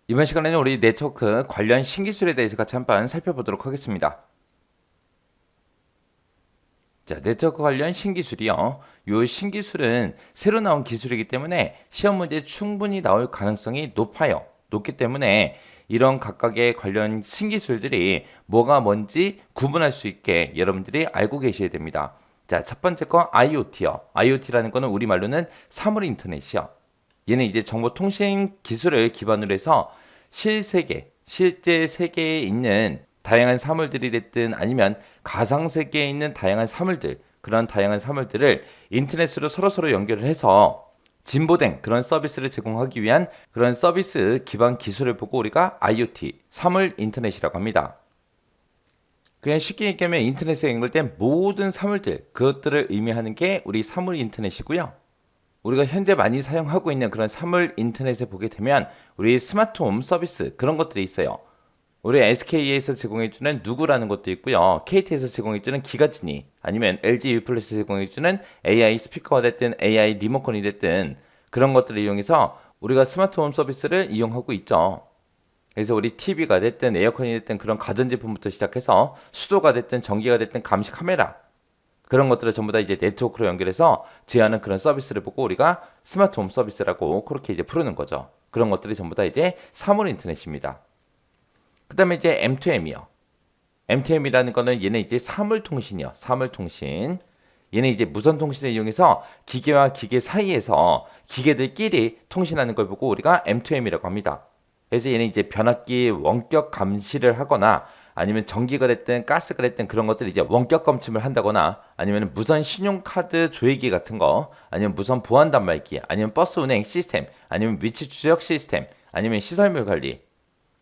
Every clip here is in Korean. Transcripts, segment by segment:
이번 시간에는 우리 네트워크 관련 신기술에 대해서 같이 한번 살펴보도록 하겠습니다. 자, 네트워크 관련 신기술이요. 이 신기술은 새로 나온 기술이기 때문에 시험 문제에 충분히 나올 가능성이 높아요. 높기 때문에 이런 각각의 관련 신기술들이 뭐가 뭔지 구분할 수 있게 여러분들이 알고 계셔야 됩니다. 자, 첫 번째 거 IoT요. IoT라는 거는 우리말로는 사물 인터넷이요. 얘는 이제 정보통신 기술을 기반으로 해서 실제 세계에 있는 다양한 사물들이 됐든 아니면 가상 세계에 있는 다양한 사물들, 그런 다양한 사물들을 인터넷으로 서로서로 연결을 해서 진보된 그런 서비스를 제공하기 위한 그런 서비스 기반 기술을 보고 우리가 IoT, 사물 인터넷이라고 합니다. 그냥 쉽게 얘기하면 인터넷에 연결된 모든 사물들, 그것들을 의미하는 게 우리 사물 인터넷이고요. 우리가 현재 많이 사용하고 있는 그런 사물 인터넷에 보게 되면 우리 스마트홈 서비스 그런 것들이 있어요. 우리 SK에서 제공해주는 누구라는 것도 있고요. KT에서 제공해주는 기가진이 아니면 LG U+에서 제공해주는 AI 스피커가 됐든 AI 리모컨이 됐든 그런 것들을 이용해서 우리가 스마트홈 서비스를 이용하고 있죠. 그래서 우리 TV가 됐든 에어컨이 됐든 그런 가전제품부터 시작해서 수도가 됐든 전기가 됐든 감시 카메라 그런 것들을 전부 다 이제 네트워크로 연결해서 제한하는 그런 서비스를 보고 우리가 스마트홈 서비스라고 그렇게 이제 부르는 거죠. 그런 것들이 전부 다 이제 사물 인터넷입니다. 그 다음에 이제 M2M이요. M2M이라는 거는 얘는 이제 사물통신이요. 사물통신. 얘는 이제 무선통신을 이용해서 기계와 기계 사이에서 기계들끼리 통신하는 걸 보고 우리가 M2M이라고 합니다. 그래서 얘는 이제 변압기 원격 감시를 하거나 아니면 전기가 됐든 가스가 됐든 그런 것들 이제 원격 검침을 한다거나 아니면 무선 신용카드 조회기 같은 거 아니면 무선 보안 단말기 아니면 버스 운행 시스템 아니면 위치 추적 시스템 아니면 시설물 관리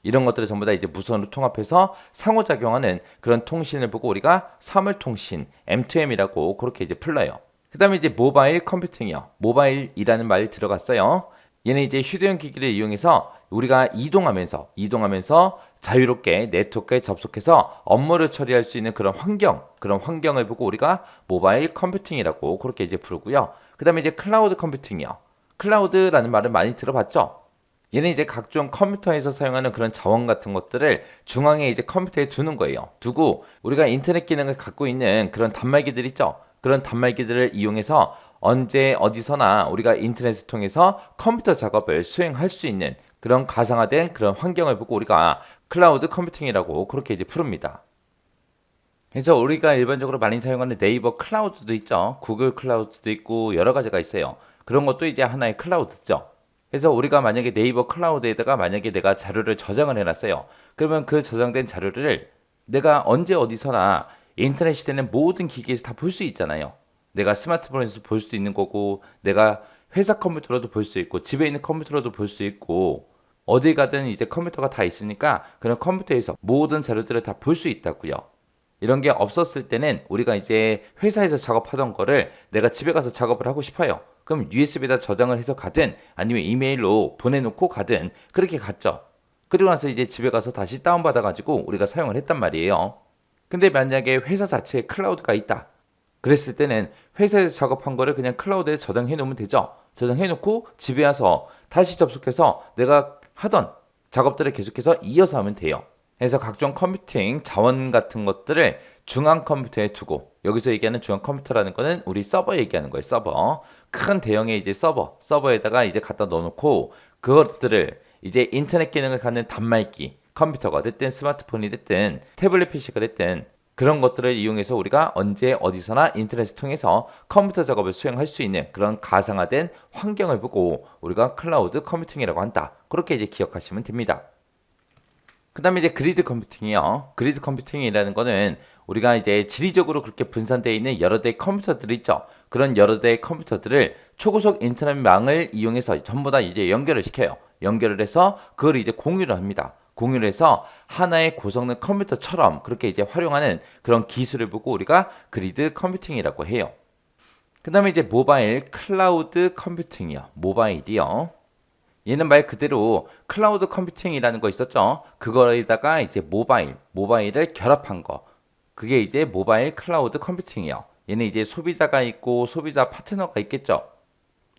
이런 것들을 전부 다 이제 무선으로 통합해서 상호작용하는 그런 통신을 보고 우리가 사물통신 M2M이라고 그렇게 이제 불러요. 그 다음에 이제 모바일 컴퓨팅이요. 모바일이라는 말 들어갔어요. 얘는 이제 휴대용 기기를 이용해서 우리가 이동하면서 자유롭게 네트워크에 접속해서 업무를 처리할 수 있는 그런 환경을 보고 우리가 모바일 컴퓨팅이라고 그렇게 이제 부르고요. 그 다음에 이제 클라우드 컴퓨팅이요. 클라우드라는 말을 많이 들어봤죠? 얘는 이제 각종 컴퓨터에서 사용하는 그런 자원 같은 것들을 중앙에 이제 컴퓨터에 두는 거예요. 두고 우리가 인터넷 기능을 갖고 있는 그런 단말기들 있죠? 그런 단말기들을 이용해서 언제 어디서나 우리가 인터넷을 통해서 컴퓨터 작업을 수행할 수 있는 그런 가상화된 그런 환경을 보고 우리가 클라우드 컴퓨팅이라고 그렇게 이제 부릅니다. 그래서 우리가 일반적으로 많이 사용하는 네이버 클라우드도 있죠. 구글 클라우드도 있고 여러 가지가 있어요. 그런 것도 이제 하나의 클라우드죠. 그래서 우리가 만약에 네이버 클라우드에다가 만약에 내가 자료를 저장을 해놨어요. 그러면 그 저장된 자료를 내가 언제 어디서나 인터넷 시대는 모든 기기에서 다 볼 수 있잖아요. 내가 스마트폰에서 볼 수도 있는 거고, 내가 회사 컴퓨터로도 볼 수 있고, 집에 있는 컴퓨터로도 볼 수 있고, 어디 가든 이제 컴퓨터가 다 있으니까 그런 컴퓨터에서 모든 자료들을 다 볼 수 있다고요. 이런 게 없었을 때는 우리가 이제 회사에서 작업하던 거를 내가 집에 가서 작업을 하고 싶어요. 그럼 USB에다 저장을 해서 가든 아니면 이메일로 보내놓고 가든 그렇게 갔죠. 그리고 나서 이제 집에 가서 다시 다운받아가지고 우리가 사용을 했단 말이에요. 근데 만약에 회사 자체에 클라우드가 있다. 그랬을 때는 회사에서 작업한 거를 그냥 클라우드에 저장해 놓으면 되죠. 저장해 놓고 집에 와서 다시 접속해서 내가 하던 작업들을 계속해서 이어서 하면 돼요. 그래서 각종 컴퓨팅 자원 같은 것들을 중앙 컴퓨터에 두고 여기서 얘기하는 중앙 컴퓨터라는 거는 우리 서버 얘기하는 거예요. 서버. 큰 대형의 이제 서버에다가 이제 갖다 넣어놓고 그것들을 이제 인터넷 기능을 갖는 단말기, 컴퓨터가 됐든 스마트폰이 됐든 태블릿 PC가 됐든 그런 것들을 이용해서 우리가 언제 어디서나 인터넷을 통해서 컴퓨터 작업을 수행할 수 있는 그런 가상화된 환경을 보고 우리가 클라우드 컴퓨팅이라고 한다. 그렇게 이제 기억하시면 됩니다. 그 다음에 이제 그리드 컴퓨팅이요. 그리드 컴퓨팅이라는 거는 우리가 이제 지리적으로 그렇게 분산되어 있는 여러 대의 컴퓨터들이 있죠. 그런 여러 대의 컴퓨터들을 초고속 인터넷망을 이용해서 전부 다 이제 연결을 시켜요. 연결을 해서 그걸 이제 공유를 합니다. 공유를 해서 하나의 고성능 컴퓨터처럼 그렇게 이제 활용하는 그런 기술을 보고 우리가 그리드 컴퓨팅이라고 해요. 그 다음에 이제 모바일 클라우드 컴퓨팅이요. 모바일이요. 얘는 말 그대로 클라우드 컴퓨팅이라는 거 있었죠. 그거에다가 이제 모바일을 결합한 거. 그게 이제 모바일 클라우드 컴퓨팅이요. 얘는 이제 소비자가 있고 소비자 파트너가 있겠죠.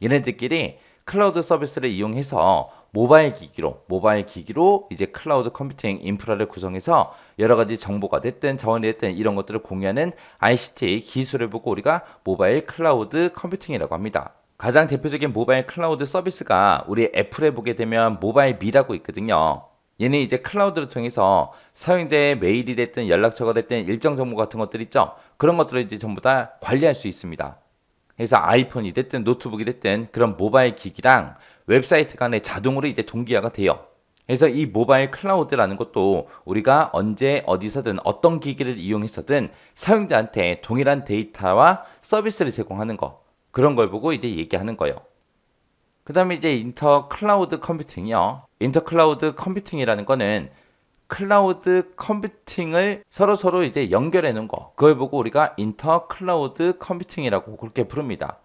얘네들끼리 클라우드 서비스를 이용해서 모바일 기기로 이제 클라우드 컴퓨팅 인프라를 구성해서 여러 가지 정보가 됐든 자원이 됐든 이런 것들을 공유하는 ICT 기술을 보고 우리가 모바일 클라우드 컴퓨팅이라고 합니다. 가장 대표적인 모바일 클라우드 서비스가 우리 애플에 보게 되면 모바일 미라고 있거든요. 얘는 이제 클라우드를 통해서 사용자의 메일이 됐든 연락처가 됐든 일정 정보 같은 것들 있죠. 그런 것들을 이제 전부 다 관리할 수 있습니다. 그래서 아이폰이 됐든 노트북이 됐든 그런 모바일 기기랑 웹사이트 간에 자동으로 이제 동기화가 돼요. 그래서 이 모바일 클라우드라는 것도 우리가 언제 어디서든 어떤 기기를 이용해서든 사용자한테 동일한 데이터와 서비스를 제공하는 거. 그런 걸 보고 이제 얘기하는 거예요. 그 다음에 이제 인터 클라우드 컴퓨팅이요. 인터 클라우드 컴퓨팅이라는 거는 클라우드 컴퓨팅을 서로 이제 연결해 놓은 거. 그걸 보고 우리가 인터 클라우드 컴퓨팅이라고 그렇게 부릅니다.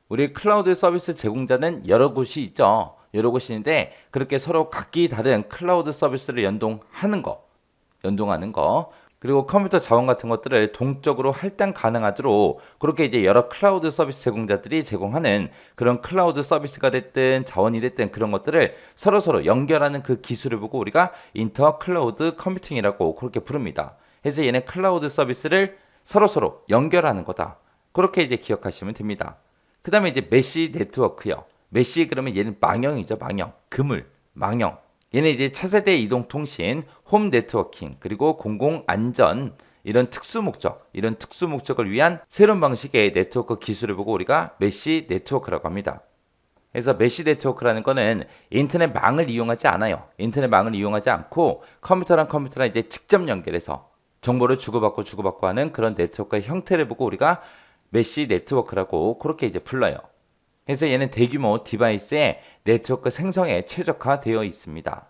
우리 클라우드 서비스 제공자는 여러 곳이 있죠. 여러 곳인데 그렇게 서로 각기 다른 클라우드 서비스를 연동하는 거. 그리고 컴퓨터 자원 같은 것들을 동적으로 할당 가능하도록 그렇게 이제 여러 클라우드 서비스 제공자들이 제공하는 그런 클라우드 서비스가 됐든 자원이 됐든 그런 것들을 서로 연결하는 그 기술을 보고 우리가 인터 클라우드 컴퓨팅이라고 그렇게 부릅니다. 그래서 얘는 클라우드 서비스를 서로 연결하는 거다. 그렇게 이제 기억하시면 됩니다. 그 다음에 이제 메시 네트워크요. 메시 그러면 얘는 망형이죠. 망형. 얘는 이제 차세대 이동통신, 홈 네트워킹, 그리고 공공안전 이런 특수 목적을 위한 새로운 방식의 네트워크 기술을 보고 우리가 메시 네트워크라고 합니다. 그래서 메시 네트워크라는 거는 인터넷망을 이용하지 않아요. 인터넷망을 이용하지 않고 컴퓨터랑 이제 직접 연결해서 정보를 주고받고 하는 그런 네트워크의 형태를 보고 우리가 메시 네트워크라고 그렇게 이제 불러요. 그래서 얘는 대규모 디바이스의 네트워크 생성에 최적화되어 있습니다.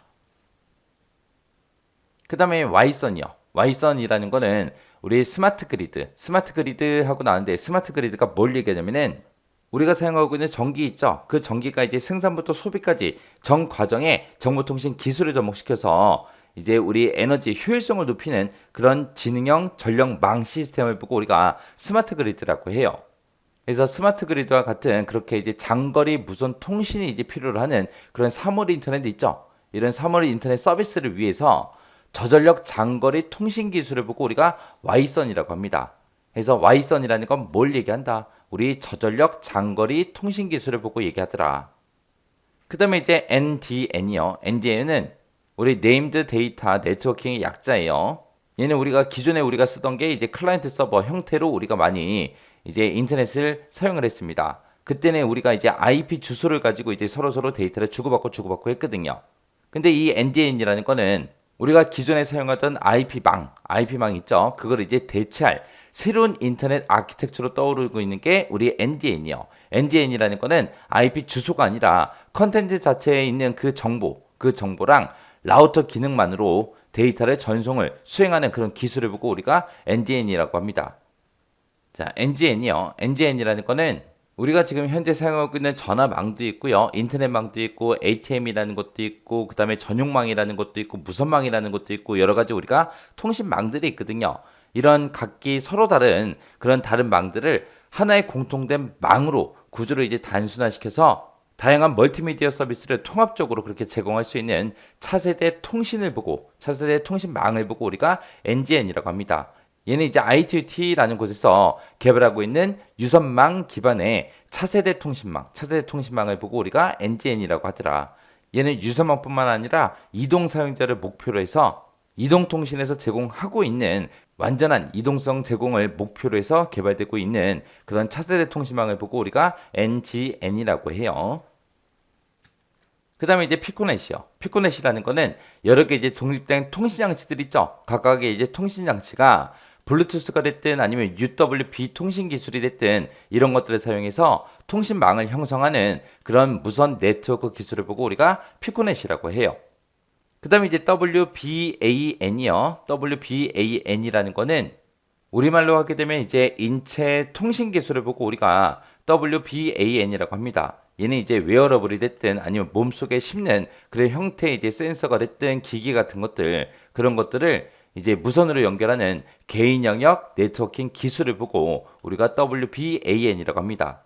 그 다음에 와이선이요. 와이선이라는 거는 우리 스마트 그리드 하고 나왔는데 스마트 그리드가 뭘 얘기하냐면은 우리가 사용하고 있는 전기 있죠. 그 전기가 이제 생산부터 소비까지 전 과정에 정보통신 기술을 접목시켜서 이제 우리 에너지 효율성을 높이는 그런 지능형 전력망 시스템을 보고 우리가 스마트 그리드라고 해요. 그래서 스마트 그리드와 같은 그렇게 이제 장거리 무선 통신이 이제 필요로 하는 그런 사물 인터넷 있죠. 이런 사물 인터넷 서비스를 위해서 저전력 장거리 통신 기술을 보고 우리가 와이선이라고 합니다. 그래서 와이선이라는 건 뭘 얘기한다? 우리 저전력 장거리 통신 기술을 보고 얘기하더라. 그 다음에 이제 NDN이요. NDN은 우리 네임드 데이터 네트워킹의 약자예요. 얘는 우리가 기존에 우리가 쓰던 게 이제 클라이언트 서버 형태로 우리가 많이 이제 인터넷을 사용을 했습니다. 그때는 우리가 이제 IP 주소를 가지고 이제 서로 데이터를 주고받고 했거든요. 근데 이 NDN이라는 거는 우리가 기존에 사용하던 IP망 있죠. 그걸 이제 대체할 새로운 인터넷 아키텍처로 떠오르고 있는 게 우리 NDN이요. NDN이라는 거는 IP 주소가 아니라 컨텐츠 자체에 있는 그 정보랑 라우터 기능만으로 데이터를 전송을 수행하는 그런 기술을 보고 우리가 NDN이라고 합니다. 자, NGN이라는 거는 우리가 지금 현재 사용하고 있는 전화망도 있고요. 인터넷망도 있고 ATM이라는 것도 있고 그 다음에 전용망이라는 것도 있고 무선망이라는 것도 있고 여러 가지 우리가 통신망들이 있거든요. 이런 각기 서로 다른 그런 다른 망들을 하나의 공통된 망으로 구조를 이제 단순화시켜서 다양한 멀티미디어 서비스를 통합적으로 그렇게 제공할 수 있는 차세대 통신망을 보고 우리가 NGN이라고 합니다. 얘는 이제 IoT라는 곳에서 개발하고 있는 유선망 기반의 차세대 통신망을 보고 우리가 NGN이라고 하더라. 얘는 유선망뿐만 아니라 이동 사용자를 목표로 해서 이동통신에서 제공하고 있는 완전한 이동성 제공을 목표로 해서 개발되고 있는 그런 차세대 통신망을 보고 우리가 NGN이라고 해요. 그 다음에 이제 피코넷이요. 피코넷이라는 거는 여러 개 이제 독립된 통신장치들 있죠. 각각의 이제 통신장치가 블루투스가 됐든 아니면 UWB 통신 기술이 됐든 이런 것들을 사용해서 통신망을 형성하는 그런 무선 네트워크 기술을 보고 우리가 피코넷이라고 해요. 그 다음에 이제 WBAN이요. WBAN이라는 거는 우리말로 하게 되면 이제 인체 통신 기술을 보고 우리가 WBAN이라고 합니다. 얘는 이제 웨어러블이 됐든 아니면 몸속에 심는 그런 형태의 이제 센서가 됐든 기기 같은 것들 그런 것들을 이제 무선으로 연결하는 개인 영역 네트워킹 기술을 보고 우리가 WBAN이라고 합니다.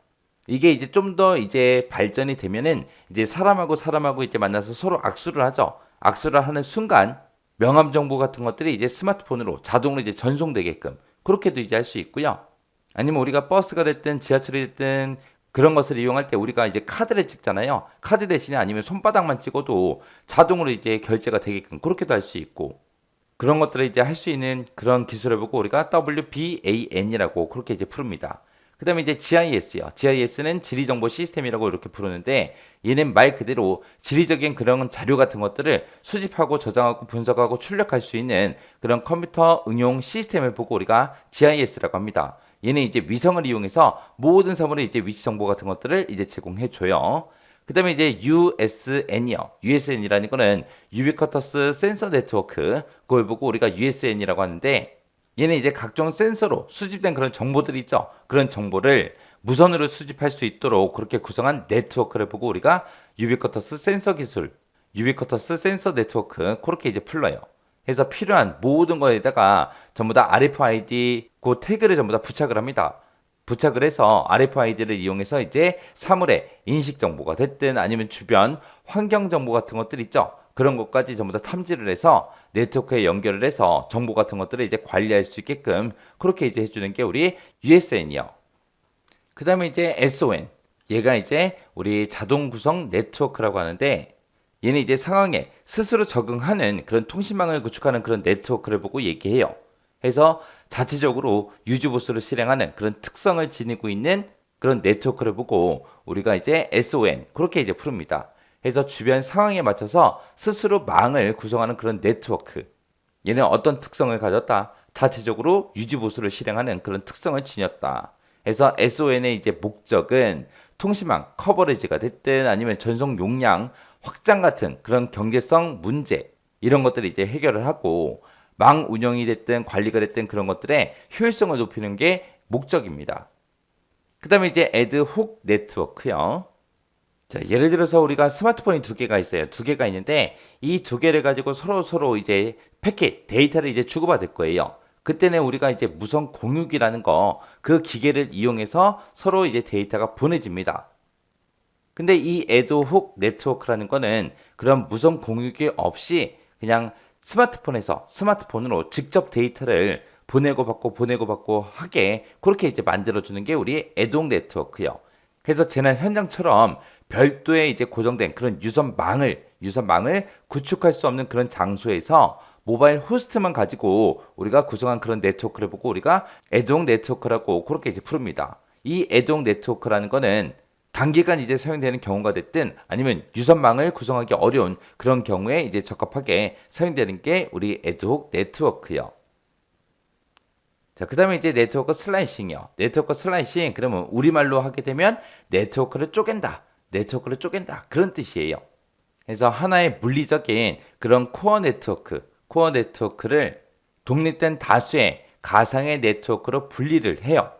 이게 이제 좀 더 이제 발전이 되면은 이제 사람하고 사람하고 이제 만나서 서로 악수를 하죠. 악수를 하는 순간 명함 정보 같은 것들이 이제 스마트폰으로 자동으로 이제 전송되게끔 그렇게도 이제 할 수 있고요. 아니면 우리가 버스가 됐든 지하철이 됐든 그런 것을 이용할 때 우리가 이제 카드를 찍잖아요. 카드 대신에 아니면 손바닥만 찍어도 자동으로 이제 결제가 되게끔 그렇게도 할 수 있고 그런 것들을 이제 할 수 있는 그런 기술을 보고 우리가 WBAN이라고 그렇게 이제 부릅니다. 그 다음에 이제 GIS요. GIS는 지리정보 시스템이라고 이렇게 부르는데 얘는 말 그대로 지리적인 그런 자료 같은 것들을 수집하고 저장하고 분석하고 출력할 수 있는 그런 컴퓨터 응용 시스템을 보고 우리가 GIS라고 합니다. 얘는 이제 위성을 이용해서 모든 사물의 이제 위치 정보 같은 것들을 이제 제공해 줘요. 그 다음에 이제 USN이요. USN이라는 거는 유비쿼터스 센서 네트워크. 그걸 보고 우리가 USN이라고 하는데 얘는 이제 각종 센서로 수집된 그런 정보들이 있죠. 그런 정보를 무선으로 수집할 수 있도록 그렇게 구성한 네트워크를 보고 우리가 유비쿼터스 센서 기술, 유비쿼터스 센서 네트워크 그렇게 이제 불러요. 해서 필요한 모든 거에다가 전부 다 RFID 그 태그를 전부 다 부착을 합니다. 부착을 해서 RFID를 이용해서 이제 사물의 인식 정보가 됐든 아니면 주변 환경 정보 같은 것들 있죠. 그런 것까지 전부 다 탐지를 해서 네트워크에 연결을 해서 정보 같은 것들을 이제 관리할 수 있게끔 그렇게 이제 해주는 게 우리 USN이요. 그 다음에 이제 SON. 얘가 이제 우리 자동 구성 네트워크라고 하는데 얘는 이제 상황에 스스로 적응하는 그런 통신망을 구축하는 그런 네트워크를 보고 얘기해요. 해서 자체적으로 유지보수를 실행하는 그런 특성을 지니고 있는 그런 네트워크를 보고 우리가 이제 SON 그렇게 이제 부릅니다. 해서 주변 상황에 맞춰서 스스로 망을 구성하는 그런 네트워크. 얘는 어떤 특성을 가졌다? 자체적으로 유지보수를 실행하는 그런 특성을 지녔다. 해서 SON의 이제 목적은 통신망 커버리지가 됐든 아니면 전송 용량 확장 같은 그런 경제성 문제 이런 것들을 이제 해결을 하고 망 운영이 됐든 관리가 됐든 그런 것들의 효율성을 높이는 게 목적입니다. 그 다음에 이제 애드혹 네트워크요. 자, 예를 들어서 우리가 스마트폰이 두 개가 있어요. 두 개가 있는데 이 두 개를 가지고 서로 이제 패킷, 데이터를 이제 주고받을 거예요. 그때는 우리가 이제 무선 공유기라는 거, 그 기계를 이용해서 서로 이제 데이터가 보내집니다. 근데 이 애드혹 네트워크라는 거는 그런 무선 공유기 없이 그냥 스마트폰으로 직접 데이터를 보내고 받고 하게 그렇게 이제 만들어주는 게 우리 애드혹 네트워크요. 그래서 재난 현장처럼 별도의 이제 고정된 그런 유선망을 구축할 수 없는 그런 장소에서 모바일 호스트만 가지고 우리가 구성한 그런 네트워크를 보고 우리가 애드혹 네트워크라고 그렇게 이제 부릅니다. 이 애드혹 네트워크라는 거는 단기간 이제 사용되는 경우가 됐든 아니면 유선망을 구성하기 어려운 그런 경우에 이제 적합하게 사용되는 게 우리 애드혹 네트워크요. 자, 그 다음에 이제 네트워크 슬라이싱이요. 네트워크 슬라이싱, 그러면 우리말로 하게 되면 네트워크를 쪼갠다. 네트워크를 쪼갠다. 그런 뜻이에요. 그래서 하나의 물리적인 그런 코어 네트워크를 독립된 다수의 가상의 네트워크로 분리를 해요.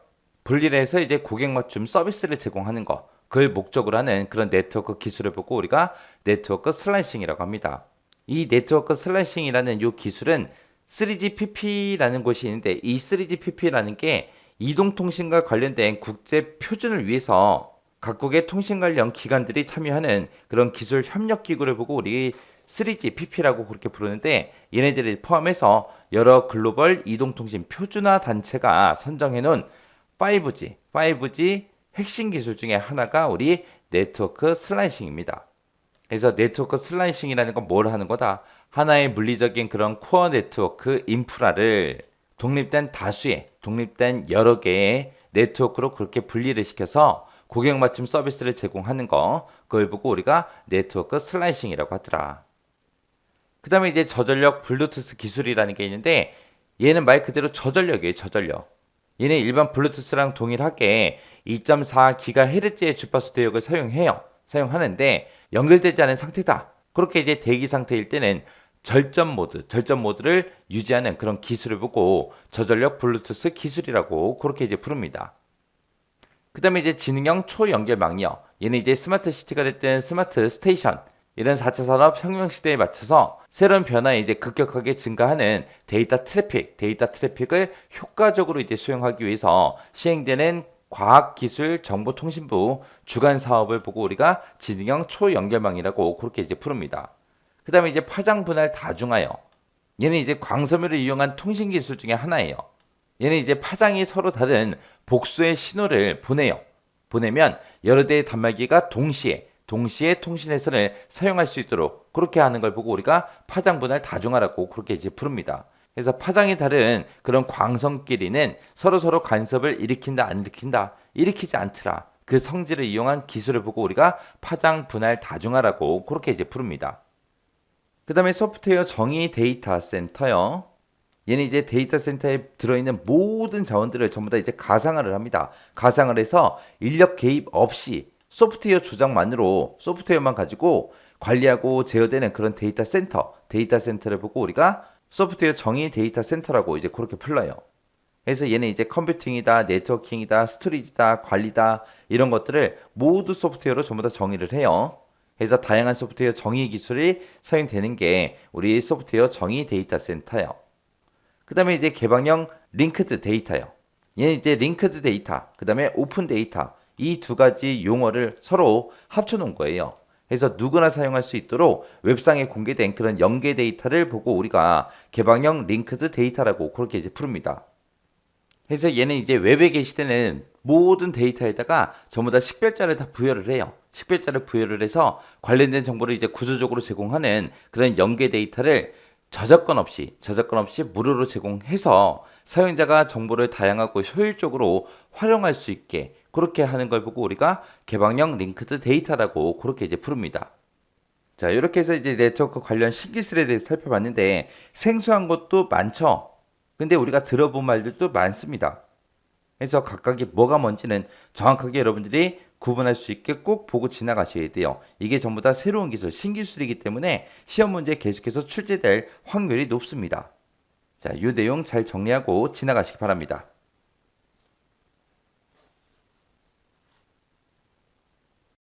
분리를 해서 이제 고객 맞춤 서비스를 제공하는 거. 그걸 목적으로 하는 그런 네트워크 기술을 보고 우리가 네트워크 슬라이싱이라고 합니다. 이 네트워크 슬라이싱이라는 이 기술은 3GPP라는 곳이 있는데 이 3GPP라는 게 이동통신과 관련된 국제 표준을 위해서 각국의 통신 관련 기관들이 참여하는 그런 기술 협력 기구를 보고 우리 3GPP라고 그렇게 부르는데 얘네들을 포함해서 여러 글로벌 이동통신 표준화 단체가 선정해 놓은 5G 핵심 기술 중에 하나가 우리 네트워크 슬라이싱입니다. 그래서 네트워크 슬라이싱이라는 건 뭘 하는 거다? 하나의 물리적인 그런 코어 네트워크 인프라를 독립된 여러 개의 네트워크로 그렇게 분리를 시켜서 고객 맞춤 서비스를 제공하는 거, 그걸 보고 우리가 네트워크 슬라이싱이라고 하더라. 그 다음에 이제 저전력 블루투스 기술이라는 게 있는데 얘는 말 그대로 저전력이에요, 저전력. 얘는 일반 블루투스랑 동일하게 2.4GHz의 주파수 대역을 사용하는데 연결되지 않은 상태다. 그렇게 이제 대기 상태일 때는 절전 모드를 유지하는 그런 기술을 보고 저전력 블루투스 기술이라고 그렇게 이제 부릅니다. 그 다음에 이제 지능형 초연결망이요. 얘는 이제 스마트 시티가 됐든 스마트 스테이션, 이런 4차 산업 혁명 시대에 맞춰서 새로운 변화에 이제 급격하게 증가하는 데이터 트래픽을 효과적으로 이제 수용하기 위해서 시행되는 과학기술정보통신부 주간 사업을 보고 우리가 지능형 초연결망이라고 그렇게 이제 부릅니다. 그 다음에 이제 파장 분할 다중화요. 얘는 이제 광섬유를 이용한 통신 기술 중에 하나예요. 얘는 이제 파장이 서로 다른 복수의 신호를 보내요. 보내면 여러 대의 단말기가 동시에 통신 회선을 사용할 수 있도록 그렇게 하는 걸 보고 우리가 파장 분할 다중화라고 그렇게 이제 부릅니다. 그래서 파장이 다른 그런 광선끼리는 서로 간섭을 일으킨다 안 일으킨다 일으키지 않더라. 그 성질을 이용한 기술을 보고 우리가 파장 분할 다중화라고 그렇게 이제 부릅니다. 그 다음에 소프트웨어 정의 데이터 센터요. 얘는 이제 데이터 센터에 들어있는 모든 자원들을 전부 다 이제 가상화를 합니다. 가상을 해서 인력 개입 없이 소프트웨어 조작만으로 소프트웨어만 가지고 관리하고 제어되는 그런 데이터 센터를 보고 우리가 소프트웨어 정의 데이터 센터라고 이제 그렇게 불러요. 그래서 얘는 이제 컴퓨팅이다, 네트워킹이다, 스토리지다, 관리다 이런 것들을 모두 소프트웨어로 전부 다 정의를 해요. 그래서 다양한 소프트웨어 정의 기술이 사용되는 게 우리 소프트웨어 정의 데이터 센터예요. 그 다음에 이제 개방형 링크드 데이터요. 얘는 이제 링크드 데이터, 그 다음에 오픈 데이터 이 두 가지 용어를 서로 합쳐놓은 거예요. 그래서 누구나 사용할 수 있도록 웹상에 공개된 그런 연계 데이터를 보고 우리가 개방형 링크드 데이터라고 그렇게 이제 부릅니다. 그래서 얘는 이제 웹에 게시되는 모든 데이터에다가 전부 다 식별자를 다 부여를 해요. 식별자를 부여를 해서 관련된 정보를 이제 구조적으로 제공하는 그런 연계 데이터를 저작권 없이 무료로 제공해서 사용자가 정보를 다양하고 효율적으로 활용할 수 있게 그렇게 하는 걸 보고 우리가 개방형 링크드 데이터라고 그렇게 이제 부릅니다. 자, 이렇게 해서 이제 네트워크 관련 신기술에 대해서 살펴봤는데 생소한 것도 많죠. 근데 우리가 들어본 말들도 많습니다. 그래서 각각이 뭐가 뭔지는 정확하게 여러분들이 구분할 수 있게 꼭 보고 지나가셔야 돼요. 이게 전부 다 새로운 기술, 신기술이기 때문에 시험 문제에 계속해서 출제될 확률이 높습니다. 자, 이 내용 잘 정리하고 지나가시기 바랍니다.